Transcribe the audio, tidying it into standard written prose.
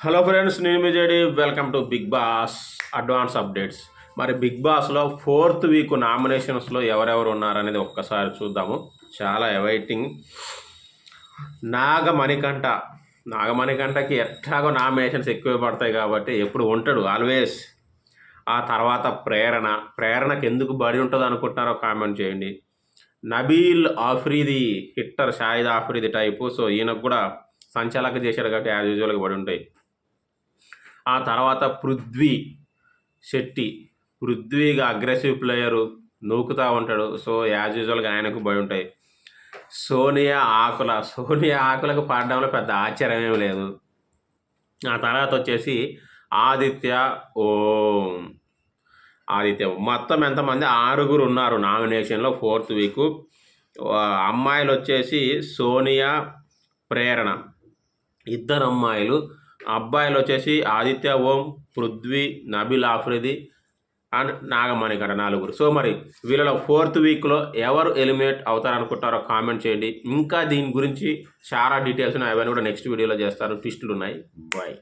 Hello friends, నేను మీ JD. Welcome to big boss advance updates. మరి బిగ్ బాస్లో 4th వీక్ నామినేషన్స్లో ఎవరెవరు ఉన్నారనేది ఒక్కసారి చూద్దాము. చాలా అవైటింగ్. నాగమణికంటకి ఎట్లాగో నామినేషన్స్ ఎక్కువ పడతాయి కాబట్టి ఎప్పుడు ఉంటాడు ఆల్వేస్. ఆ తర్వాత ప్రేరణకి ఎందుకు బడి ఉంటుంది అనుకుంటున్నారో కామెంట్ చేయండి. Nabeel Afridi hitter, Shahid Afridi type. So ఈయనకు కూడా సంచాలక చేశాడు కాబట్టి యాజ్ యూజువల్గా పడి ఉంటాయి. ఆ తర్వాత పృథ్వీగా అగ్రెసివ్ ప్లేయరు, నూకుతూ ఉంటాడు. సో యాజ్ యూజువల్గా ఆయనకు బడి ఉంటాయి. సోనియా ఆకులకు పడడంలో పెద్ద ఆశ్చర్యం ఏమి లేదు. ఆ తర్వాత వచ్చేసి ఆదిత్య మొత్తం ఎంతమంది? 6 ఉన్నారు నామినేషన్లో 4th వీక్. అమ్మాయిలు వచ్చేసి సోనియా, ప్రేరణ, 2 అమ్మాయిలు. అబ్బాయిలు వచ్చేసి ఆదిత్య, ఓం, పృథ్వీ, నబీల్ ఆఫ్రిది అండ్ నాగమణికంట 4. సో మరి వీళ్ళలో 4th వీక్లో ఎవరు ఎలిమినేట్ అవుతారనుకుంటారో కామెంట్ చేయండి. ఇంకా దీని గురించి చాలా డీటెయిల్స్ ఉన్నాయి, అవన్నీ కూడా నెక్స్ట్ వీడియోలో చేస్తాను. ట్విస్టులు ఉన్నాయి. బాయ్.